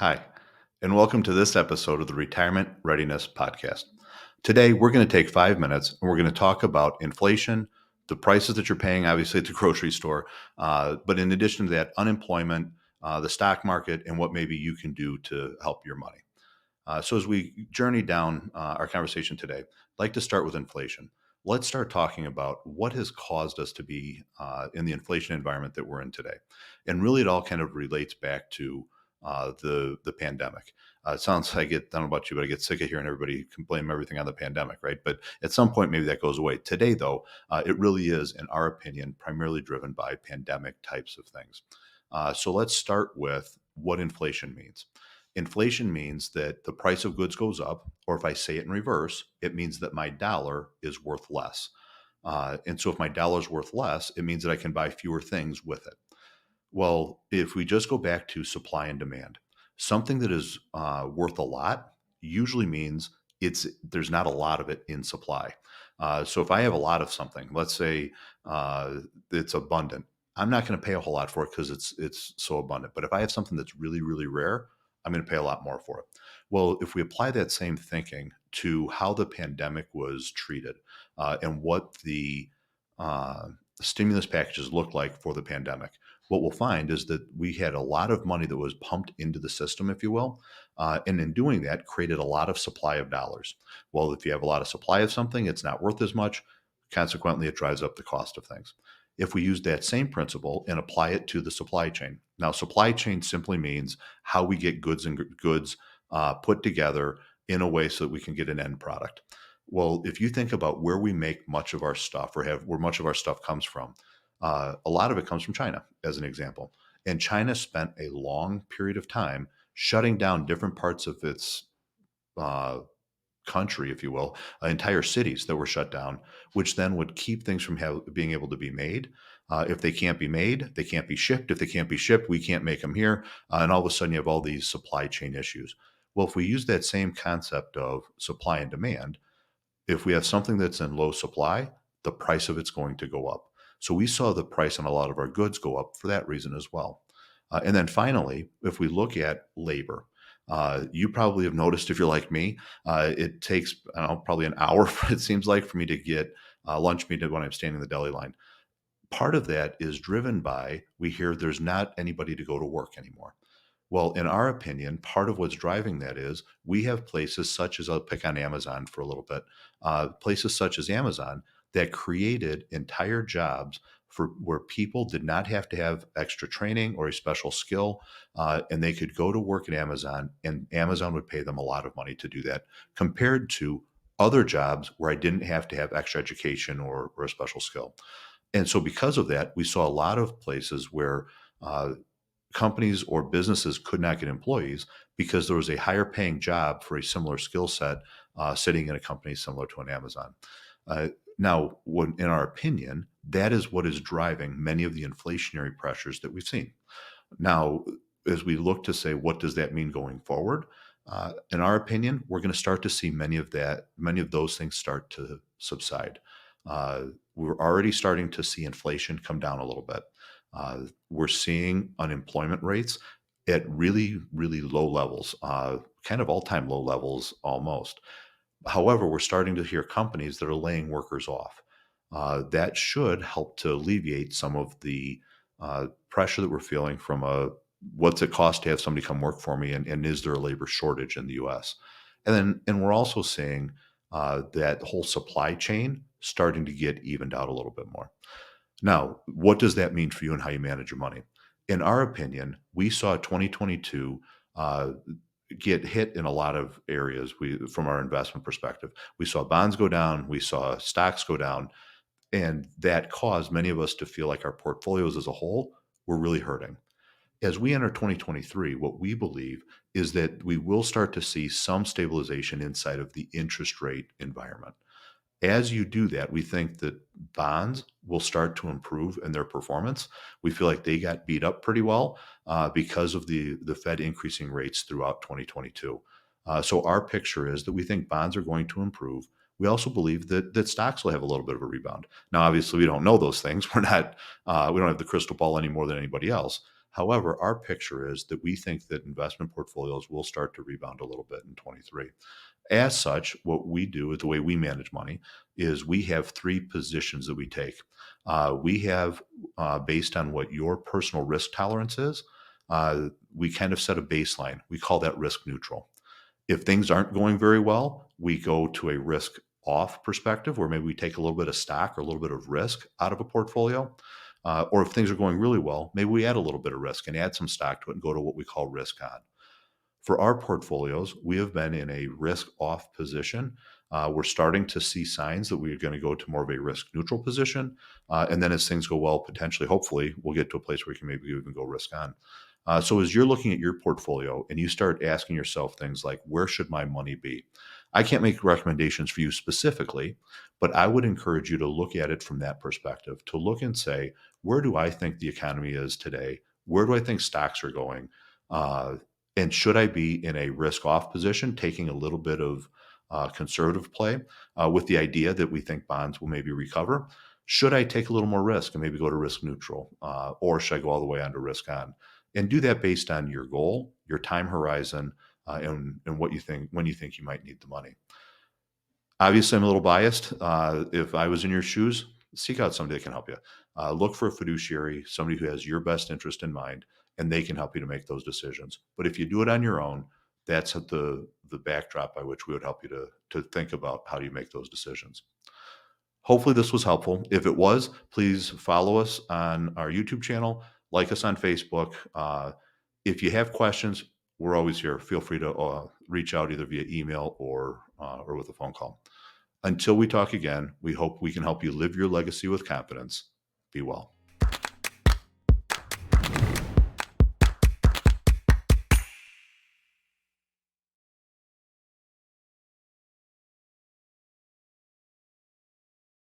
Hi, and welcome to this episode of the Retirement Readiness Podcast. Today, we're going to take 5 minutes and we're going to talk about inflation, the prices that you're paying, obviously, at the grocery store, but in addition to that, unemployment, the stock market, and what maybe you can do to help your money. So, as we journey down our conversation today, I'd like to start with inflation. Let's start talking about what has caused us to be in the inflation environment that we're in today. And really, it all kind of relates back to the pandemic. It sounds I get I don't know about you, but I get sick of hearing everybody complain everything on the pandemic, right? But at some point, maybe that goes away. Today, though, it really is, in our opinion, primarily driven by pandemic types of things. So let's start with what inflation means. Inflation means that the price of goods goes up, or if I say it in reverse, it means that my dollar is worth less. And so if my dollar is worth less, it means that I can buy fewer things with it. Well, if we just go back to supply and demand, something that is worth a lot usually means there's not a lot of it in supply. So if I have a lot of something, let's say it's abundant, I'm not going to pay a whole lot for it because it's so abundant. But if I have something that's really really rare, I'm going to pay a lot more for it. Well, if we apply that same thinking to how the pandemic was treated and what the uh, stimulus packages looked like for the pandemic, what we'll find is that we had a lot of money that was pumped into the system, if you will. And in doing that, created a lot of supply of dollars. Well, if you have a lot of supply of something, it's not worth as much. Consequently, it drives up the cost of things. If we use that same principle and apply it to the supply chain, now supply chain simply means how we get goods put together in a way so that we can get an end product. Well, if you think about where we make much of our stuff or have where much of our stuff comes from, a lot of it comes from China, as an example. And China spent a long period of time shutting down different parts of its uh, country, if you will, entire cities that were shut down, which then would keep things from being able to be made. If they can't be made, they can't be shipped. If they can't be shipped, we can't make them here. And all of a sudden, you have all these supply chain issues. Well, if we use that same concept of supply and demand, if we have something that's in low supply, the price of it's going to go up. So we saw the price on a lot of our goods go up for that reason as well. And then finally, if we look at labor, you probably have noticed if you're like me, it takes I don't know, probably an hour, it seems like, for me to get lunch meat when I'm standing in the deli line. Part of that is driven by we hear there's not anybody to go to work anymore. Well, in our opinion, part of what's driving that is we have places such as I'll pick on Amazon for a little bit, places such as Amazon that created entire jobs for where people did not have to have extra training or a special skill, and they could go to work at Amazon, and Amazon would pay them a lot of money to do that, compared to other jobs where I didn't have to have extra education or a special skill. And so, because of that, we saw a lot of places where uh, companies or businesses could not get employees because there was a higher paying job for a similar skill set sitting in a company similar to an Amazon. Uh, Now, in our opinion, that is what is driving many of the inflationary pressures that we've seen. Now, as we look to say, what does that mean going forward? In our opinion, we're going to start to see many of those things start to subside. We're already starting to see inflation come down a little bit. We're seeing unemployment rates at really, really low levels, kind of all time low levels almost. However, we're starting to hear companies that are laying workers off. That should help to alleviate some of the pressure that we're feeling from what's it cost to have somebody come work for me, and is there a labor shortage in the U.S. And we're also seeing that whole supply chain starting to get evened out a little bit more. Now, what does that mean for you and how you manage your money? In our opinion, we saw 2022 uh, get hit in a lot of areas. From our investment perspective, we saw bonds go down, we saw stocks go down, and that caused many of us to feel like our portfolios as a whole were really hurting. As we enter 2023, what we believe is that we will start to see some stabilization inside of the interest rate environment. As you do that, we think that bonds will start to improve in their performance. We feel like they got beat up pretty well because of the Fed increasing rates throughout 2022. So our picture is that we think bonds are going to improve. We also believe that stocks will have a little bit of a rebound. Now, obviously, we don't know those things. We don't have the crystal ball any more than anybody else. However, our picture is that we think that investment portfolios will start to rebound a little bit in 23. As such, what we do, the way we manage money, is we have three positions that we take. We have, based on what your personal risk tolerance is, we kind of set a baseline. We call that risk neutral. If things aren't going very well, we go to a risk off perspective where maybe we take a little bit of stock or a little bit of risk out of a portfolio. Or if things are going really well, maybe we add a little bit of risk and add some stock to it and go to what we call risk on. For our portfolios, we have been in a risk off position. We're starting to see signs that we're going to go to more of a risk neutral position. And then as things go well, potentially, hopefully, we'll get to a place where we can maybe even go risk on. So as you're looking at your portfolio and you start asking yourself things like, where should my money be? I can't make recommendations for you specifically, but I would encourage you to look at it from that perspective, to look and say, where do I think the economy is today? Where do I think stocks are going? Uh, and should I be in a risk off position, taking a little bit of conservative play with the idea that we think bonds will maybe recover? Should I take a little more risk and maybe go to risk neutral? Or should I go all the way on to risk on? And do that based on your goal, your time horizon, and what you think when you think you might need the money. Obviously, I'm a little biased. If I was in your shoes, seek out somebody that can help you. Look for a fiduciary, somebody who has your best interest in mind, and they can help you to make those decisions. But if you do it on your own, that's at the backdrop by which we would help you to think about how do you make those decisions. Hopefully, this was helpful. If it was, please follow us on our YouTube channel, like us on Facebook. If you have questions, we're always here. Feel free to reach out either via email or with a phone call. Until we talk again, we hope we can help you live your legacy with confidence. Be well.